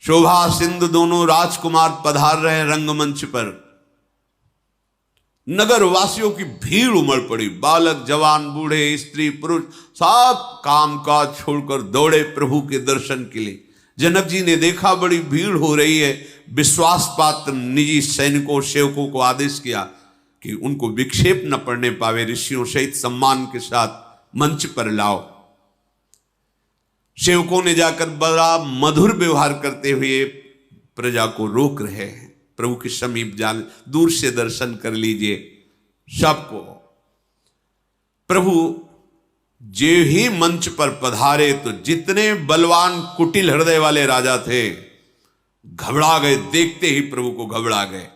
शोभा सिंधु दोनों राजकुमार पधार रहे हैं रंगमंच पर। नगर वासियों की भीड़ उमड़ पड़ी, बालक जवान बूढ़े स्त्री पुरुष सब काम काज छोड़कर दौड़े प्रभु के दर्शन के लिए। जनक जी ने देखा बड़ी भीड़ हो रही है, विश्वास पात्र निजी सैनिकों सेवकों को आदेश किया कि उनको विक्षेप न पड़ने पावे, ऋषियों सहित सम्मान के साथ मंच पर लाओ। सेवकों ने जाकर बड़ा मधुर व्यवहार करते हुए प्रजा को रोक रहे हैं, प्रभु के समीप जान दूर से दर्शन कर लीजिए सबको। प्रभु जो ही मंच पर पधारे तो जितने बलवान कुटिल हृदय वाले राजा थे घबरा गए, देखते ही प्रभु को घबरा गए।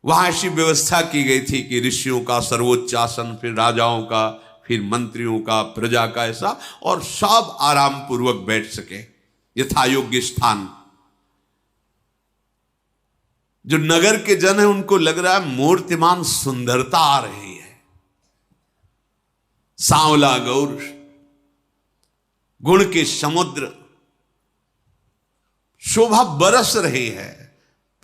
वहां ऐसी व्यवस्था की गई थी कि ऋषियों का सर्वोच्च आसन, फिर राजाओं का, फिर मंत्रियों का, प्रजा का, ऐसा, और सब आराम पूर्वक बैठ सके यथा योग्य स्थान। जो नगर के जन है उनको लग रहा है मूर्तिमान सुंदरता आ रही है, सांवला गौर, गुण के समुद्र, शोभा बरस रही है।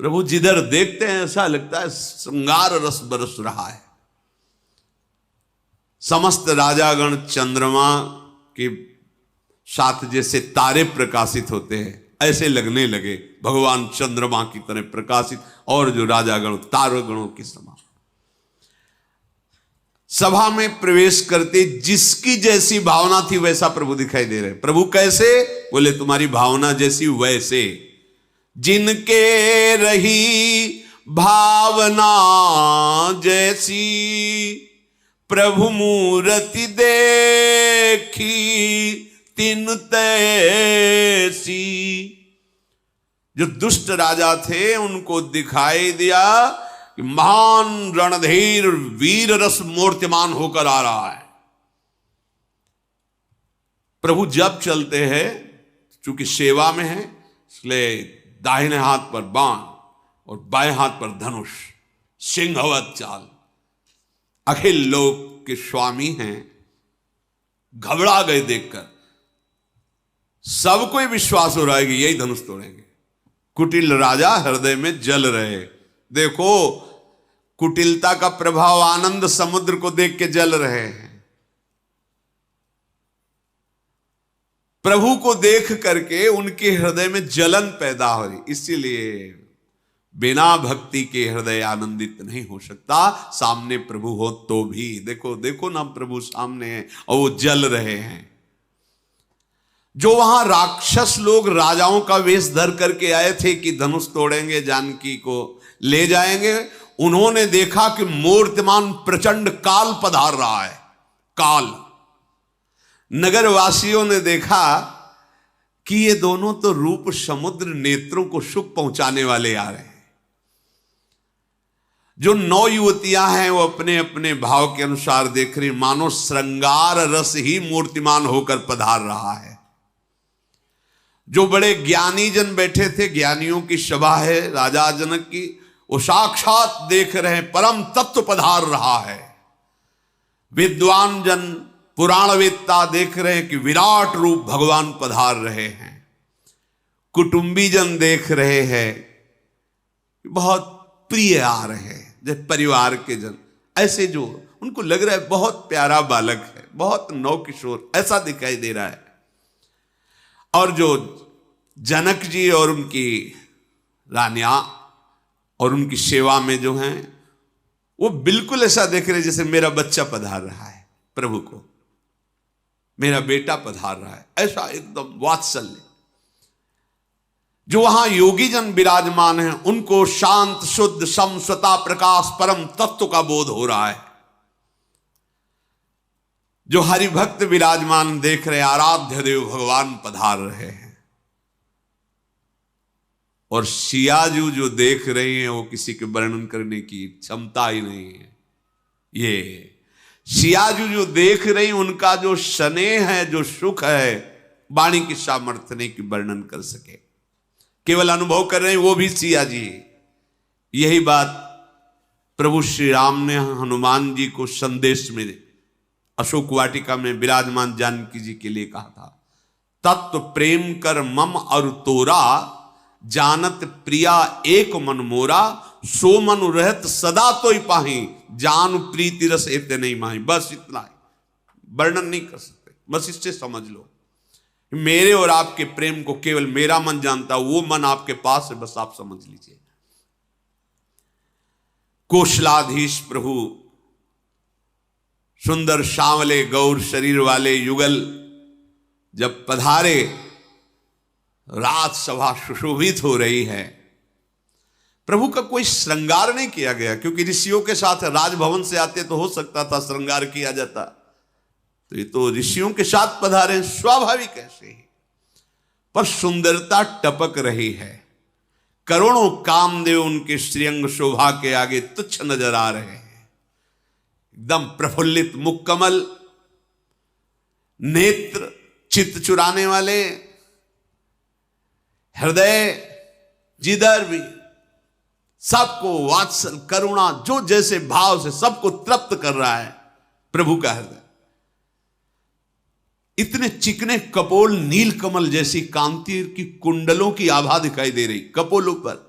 प्रभु जिधर देखते हैं ऐसा लगता है श्रृंगार रस बरस रहा है। समस्त राजागण चंद्रमा के साथ जैसे तारे प्रकाशित होते हैं ऐसे लगने लगे, भगवान चंद्रमा की तरह प्रकाशित, और जो राजागण तारगणों के समान। सभा में प्रवेश करते जिसकी जैसी भावना थी वैसा प्रभु दिखाई दे रहे। प्रभु कैसे? बोले तुम्हारी भावना जैसी वैसे। जिनके रही भावना जैसी, प्रभु मूर्ति देखी तिन तैसी। जो दुष्ट राजा थे उनको दिखाई दिया कि महान रणधीर वीर रस मूर्तिमान होकर आ रहा है। प्रभु जब चलते हैं, चूंकि सेवा में है, इसलिए दाहिने हाथ पर बाण और बाएं हाथ पर धनुष, सिंहवत चाल, अखिल लोक के स्वामी हैं। घबरा गए देखकर, सबको विश्वास हो रहा है कि यही धनुष तोड़ेंगे। कुटिल राजा हृदय में जल रहे। देखो कुटिलता का प्रभाव, आनंद समुद्र को देख के जल रहे हैं। प्रभु को देख करके उनके हृदय में जलन पैदा हो रही। इसीलिए बिना भक्ति के हृदय आनंदित नहीं हो सकता। सामने प्रभु हो तो भी देखो, देखो ना, प्रभु सामने है और वो जल रहे हैं। जो वहां राक्षस लोग राजाओं का वेश धर करके आए थे कि धनुष तोड़ेंगे, जानकी को ले जाएंगे, उन्होंने देखा कि मूर्तिमान प्रचंड काल पधार रहा है। काल, नगर वासियों ने देखा कि ये दोनों तो रूप समुद्र नेत्रों को सुख पहुंचाने वाले आ रहे हैं। जो 9 युवतियां हैं वो अपने अपने भाव के अनुसार देख रही, मानो श्रृंगार रस ही मूर्तिमान होकर पधार रहा है। जो बड़े ज्ञानी जन बैठे थे, ज्ञानियों की सभा है राजा जनक की, वो साक्षात देख रहे हैं परम तत्व पधार रहा है। विद्वान जन, पुराणवेत्ता देख रहे हैं कि विराट रूप भगवान पधार रहे हैं। कुटुंबी जन देख रहे हैं, बहुत प्रिय आ रहे हैं। जैसे परिवार के जन, ऐसे जो उनको लग रहा है बहुत प्यारा बालक है, बहुत नवकिशोर, ऐसा दिखाई दे रहा है। और जो जनक जी और उनकी रानियां और उनकी सेवा में जो हैं, वो बिल्कुल ऐसा देख रहे जैसे मेरा बच्चा पधार रहा है प्रभु को, मेरा बेटा पधार रहा है, ऐसा एकदम वात्सल्य। जो वहां योगी जन विराजमान हैं उनको शांत शुद्ध सम स्वता प्रकाश परम तत्व का बोध हो रहा है। जो हरिभक्त विराजमान देख रहे, आराध्य देव भगवान पधार रहे हैं। और सियाजू जो देख रही हैं वो किसी के वर्णन करने की क्षमता ही नहीं है। ये सियाजू जो देख रही, उनका जो स्नेह है, जो सुख है, वाणी की सामर्थ्य नहीं कि वर्णन कर सके, केवल अनुभव कर रहे हैं, वो भी सिया जी। यही बात प्रभु श्री राम ने हनुमान जी को संदेश में अशोक वाटिका में विराजमान जानकी जी के लिए कहा था। तत्व प्रेम कर मम और तोरा, जानत प्रिया एक मन मोरा, सो मनु रहत सदा तोई पाही, जान प्रीति रस एते नहीं माही। बस इतना है, वर्णन नहीं कर सकते, बस इससे समझ लो मेरे और आपके प्रेम को केवल मेरा मन जानता, वो मन आपके पास है, बस आप समझ लीजिए। कोशलाधीश प्रभु सुंदर सांवले गौर शरीर वाले युगल जब पधारे, रात सभा सुशोभित हो रही है। प्रभु का कोई श्रृंगार नहीं किया गया, क्योंकि ऋषियों के साथ राजभवन से आते तो हो सकता था श्रृंगार किया जाता, तो ये तो ऋषियों के साथ पधारे, स्वाभाविक ऐसे ही। पर सुंदरता टपक रही है, करोड़ों कामदेव उनके श्रीअंग शोभा के आगे तुच्छ नजर आ रहे हैं। एकदम प्रफुल्लित मुखकमल, नेत्र चित्त चुराने वाले, हृदय जिधर भी सबको वात्सल करुणा, जो जैसे भाव से सबको तृप्त कर रहा है प्रभु का हृदय। इतने चिकने कपोल, नील कमल जैसी कांति की कुंडलों की आभा दिखाई दे रही कपोलों पर।